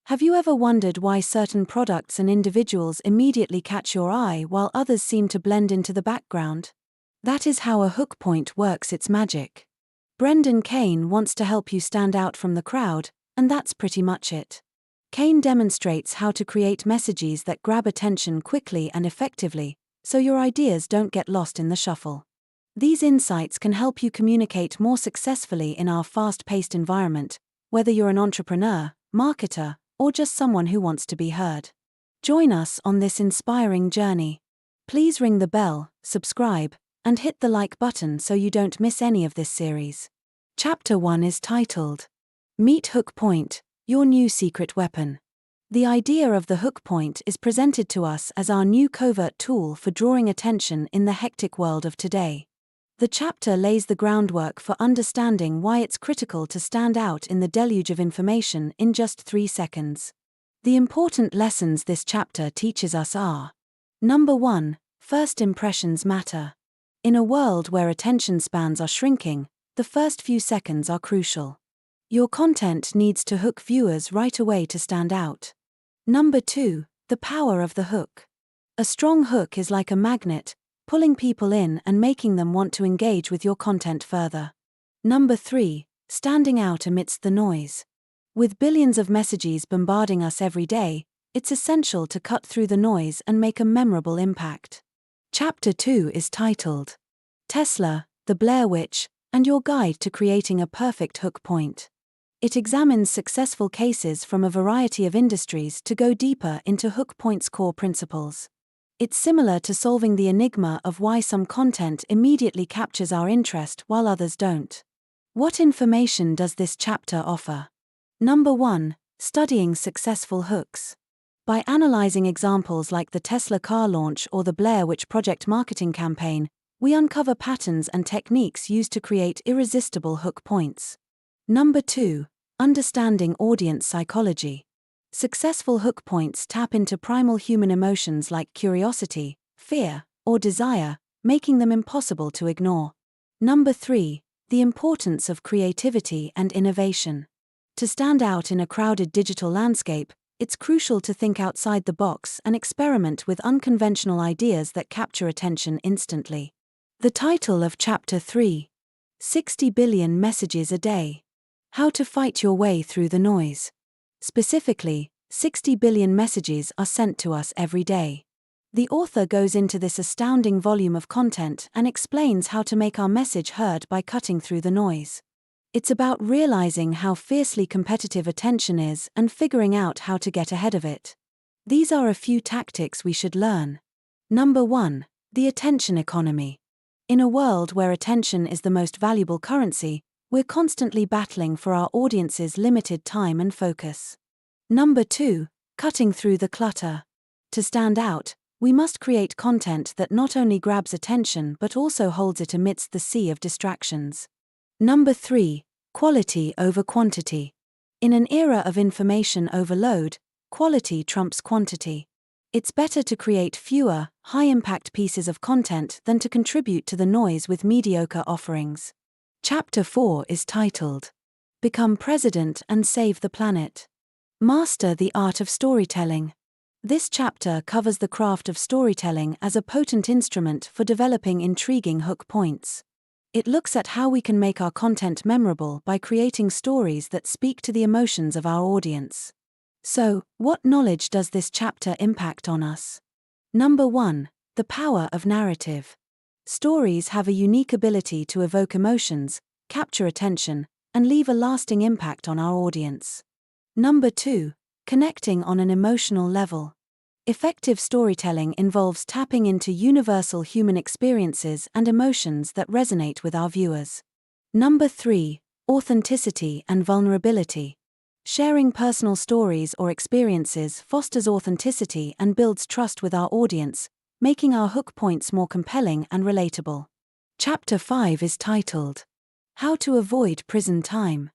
Have you ever wondered why certain products and individuals immediately catch your eye while others seem to blend into the background? That is how a hook point works its magic. Brendan Kane wants to help you stand out from the crowd, and that's pretty much it. Kane demonstrates how to create messages that grab attention quickly and effectively, so your ideas don't get lost in the shuffle. These insights can help you communicate more successfully in our fast-paced environment, whether you're an entrepreneur, marketer, or just someone who wants to be heard. Join us on this inspiring journey. Please ring the bell, subscribe, and hit the like button so you don't miss any of this series. Chapter 1 is titled, Meet Hook Point, Your New Secret Weapon. The idea of the hook point is presented to us as our new covert tool for drawing attention in the hectic world of today. The chapter lays the groundwork for understanding why it's critical to stand out in the deluge of information in just 3 seconds. The important lessons this chapter teaches us are: Number 1, first impressions matter. In a world where attention spans are shrinking, the first few seconds are crucial. Your content needs to hook viewers right away to stand out. Number 2, the power of the hook. A strong hook is like a magnet, pulling people in and making them want to engage with your content further. Number 3, standing out amidst the noise. With billions of messages bombarding us every day, it's essential to cut through the noise and make a memorable impact. Chapter 2 is titled, Tesla, the Blair Witch, and Your Guide to Creating a Perfect Hook Point. It examines successful cases from a variety of industries to go deeper into hook point's core principles. It's similar to solving the enigma of why some content immediately captures our interest while others don't. What information does this chapter offer? Number 1, studying successful hooks. By analyzing examples like the Tesla car launch or the Blair Witch Project marketing campaign, we uncover patterns and techniques used to create irresistible hook points. Number 2, understanding audience psychology. Successful hook points tap into primal human emotions like curiosity, fear, or desire, making them impossible to ignore. Number 3, the importance of creativity and innovation. To stand out in a crowded digital landscape, it's crucial to think outside the box and experiment with unconventional ideas that capture attention instantly. The title of Chapter 3, 60 billion messages a day. How to fight your way through the noise. Specifically, 60 billion messages are sent to us every day. The author goes into this astounding volume of content and explains how to make our message heard by cutting through the noise. It's about realizing how fiercely competitive attention is and figuring out how to get ahead of it. These are a few tactics we should learn. Number 1, the attention economy. In a world where attention is the most valuable currency, we're constantly battling for our audience's limited time and focus. Number 2, cutting through the clutter. To stand out, we must create content that not only grabs attention but also holds it amidst the sea of distractions. Number 3, quality over quantity. In an era of information overload, quality trumps quantity. It's better to create fewer, high-impact pieces of content than to contribute to the noise with mediocre offerings. Chapter 4 is titled, Become President and Save the Planet. Master the Art of Storytelling. This chapter covers the craft of storytelling as a potent instrument for developing intriguing hook points. It looks at how we can make our content memorable by creating stories that speak to the emotions of our audience. So, what knowledge does this chapter impact on us? Number 1, the power of narrative. Stories have a unique ability to evoke emotions, capture attention, and leave a lasting impact on our audience. Number 2, connecting on an emotional level. Effective storytelling involves tapping into universal human experiences and emotions that resonate with our viewers. Number 3, authenticity and vulnerability. Sharing personal stories or experiences fosters authenticity and builds trust with our audience, making our hook points more compelling and relatable. Chapter 5 is titled, How to Avoid Prison Time.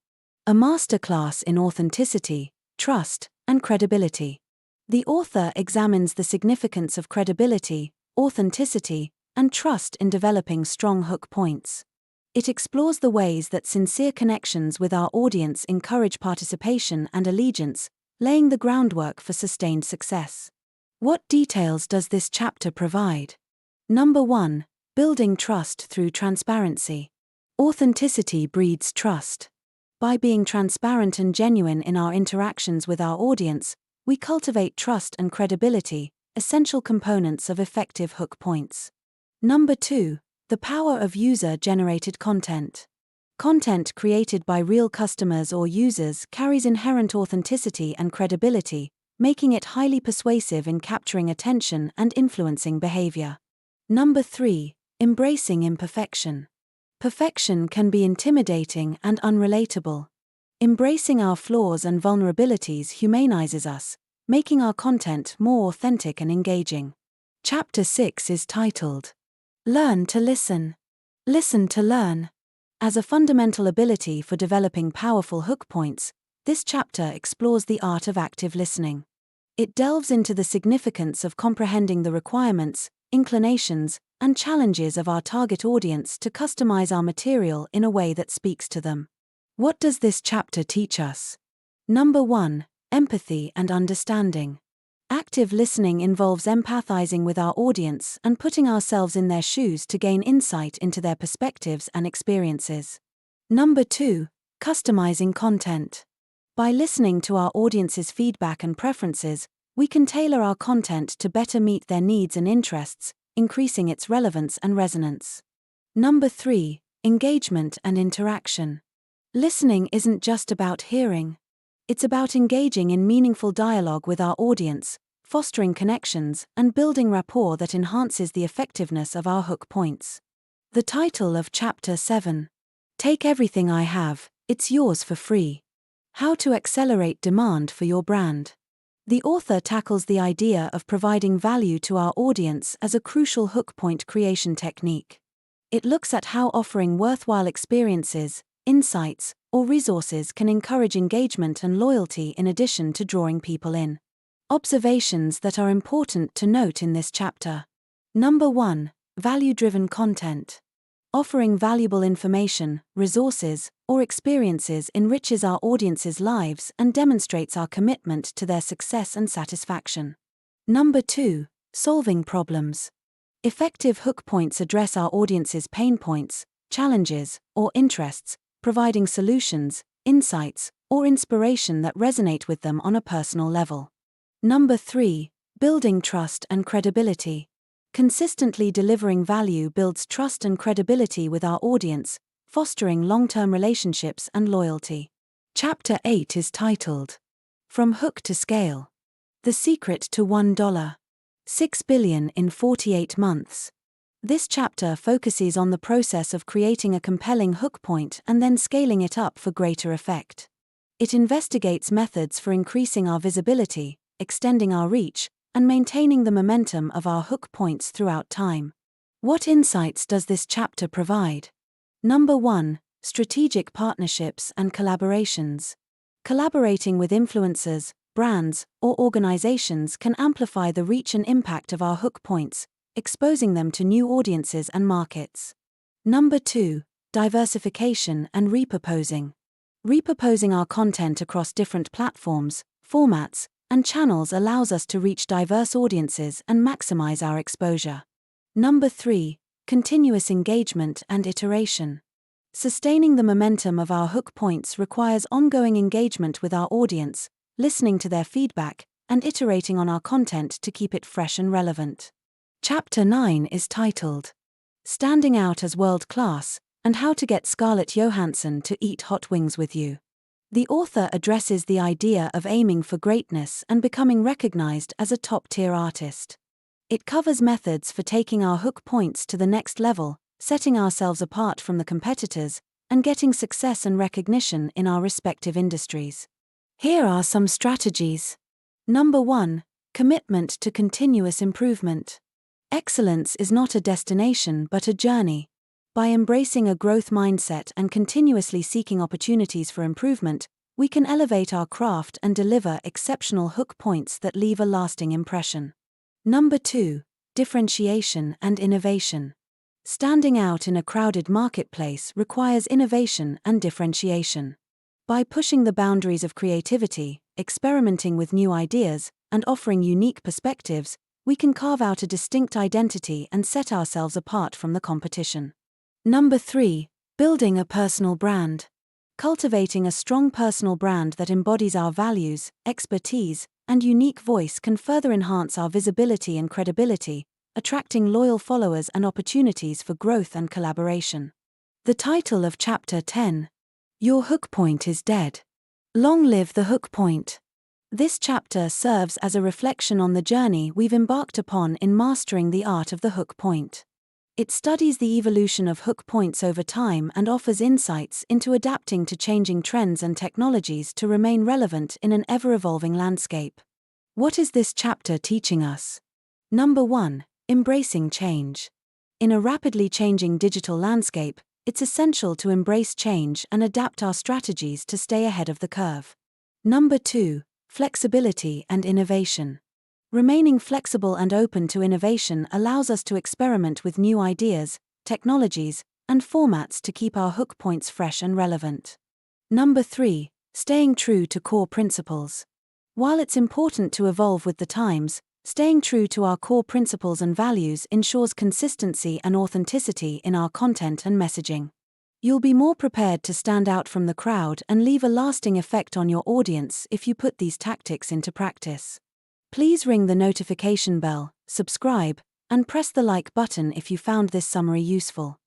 A masterclass in authenticity, trust, and credibility. The author examines the significance of credibility, authenticity, and trust in developing strong hook points. It explores the ways that sincere connections with our audience encourage participation and allegiance, laying the groundwork for sustained success. What details does this chapter provide? Number 1. Building trust through transparency. Authenticity breeds trust. By being transparent and genuine in our interactions with our audience, we cultivate trust and credibility, essential components of effective hook points. Number 2. The power of user-generated content. Content created by real customers or users carries inherent authenticity and credibility, making it highly persuasive in capturing attention and influencing behavior. Number 3. Embracing imperfection. Perfection can be intimidating and unrelatable. Embracing our flaws and vulnerabilities humanizes us, making our content more authentic and engaging. Chapter 6 is titled, Learn to Listen. Listen to learn. As a fundamental ability for developing powerful hook points, this chapter explores the art of active listening. It delves into the significance of comprehending the requirements, inclinations, and challenges of our target audience to customize our material in a way that speaks to them. What does this chapter teach us? Number 1. Empathy and understanding. Active listening involves empathizing with our audience and putting ourselves in their shoes to gain insight into their perspectives and experiences. Number 2. Customizing content. By listening to our audience's feedback and preferences, we can tailor our content to better meet their needs and interests, increasing its relevance and resonance. Number 3. Engagement and interaction. Listening isn't just about hearing. It's about engaging in meaningful dialogue with our audience, fostering connections, and building rapport that enhances the effectiveness of our hook points. The title of Chapter 7. Take Everything I Have, It's Yours for Free. How to Accelerate Demand for Your Brand. The author tackles the idea of providing value to our audience as a crucial hook point creation technique. It looks at how offering worthwhile experiences, insights, or resources can encourage engagement and loyalty in addition to drawing people in. Observations that are important to note in this chapter. Number 1. Value-driven content. Offering valuable information, resources, or experiences enriches our audience's lives and demonstrates our commitment to their success and satisfaction. Number 2. Solving problems. Effective hook points address our audience's pain points, challenges, or interests, providing solutions, insights, or inspiration that resonate with them on a personal level. Number 3. Building trust and credibility. Consistently delivering value builds trust and credibility with our audience, fostering long-term relationships and loyalty. Chapter 8 is titled, From Hook to Scale. The Secret to $1.6 billion in 48 months. This chapter focuses on the process of creating a compelling hook point and then scaling it up for greater effect. It investigates methods for increasing our visibility, extending our reach, and maintaining the momentum of our hook points throughout time. What insights does this chapter provide? Number 1. Strategic partnerships and collaborations. Collaborating with influencers, brands, or organizations can amplify the reach and impact of our hook points, exposing them to new audiences and markets. Number 2. Diversification and repurposing. Repurposing our content across different platforms, formats, and channels allows us to reach diverse audiences and maximize our exposure. Number 3. Continuous engagement and iteration. Sustaining the momentum of our hook points requires ongoing engagement with our audience, listening to their feedback, and iterating on our content to keep it fresh and relevant. Chapter 9 is titled, Standing Out as World-Class, and How to Get Scarlett Johansson to Eat Hot Wings with You. The author addresses the idea of aiming for greatness and becoming recognized as a top-tier artist. It covers methods for taking our hook points to the next level, setting ourselves apart from the competitors, and getting success and recognition in our respective industries. Here are some strategies. Number 1. Commitment to continuous improvement. Excellence is not a destination but a journey. By embracing a growth mindset and continuously seeking opportunities for improvement, we can elevate our craft and deliver exceptional hook points that leave a lasting impression. Number 2. Differentiation and innovation. Standing out in a crowded marketplace requires innovation and differentiation. By pushing the boundaries of creativity, experimenting with new ideas, and offering unique perspectives, we can carve out a distinct identity and set ourselves apart from the competition. Number 3. Building a personal brand. Cultivating a strong personal brand that embodies our values, expertise, and unique voice can further enhance our visibility and credibility, attracting loyal followers and opportunities for growth and collaboration. The title of Chapter 10. Your hook point is dead. Long live the hook point. This chapter serves as a reflection on the journey we've embarked upon in mastering the art of the hook point. It studies the evolution of hook points over time and offers insights into adapting to changing trends and technologies to remain relevant in an ever-evolving landscape. What is this chapter teaching us? Number 1. Embracing change. In a rapidly changing digital landscape, it's essential to embrace change and adapt our strategies to stay ahead of the curve. Number 2. Flexibility and innovation. Remaining flexible and open to innovation allows us to experiment with new ideas, technologies, and formats to keep our hook points fresh and relevant. Number 3. Staying true to core principles. While it's important to evolve with the times, staying true to our core principles and values ensures consistency and authenticity in our content and messaging. You'll be more prepared to stand out from the crowd and leave a lasting effect on your audience if you put these tactics into practice. Please ring the notification bell, subscribe, and press the like button if you found this summary useful.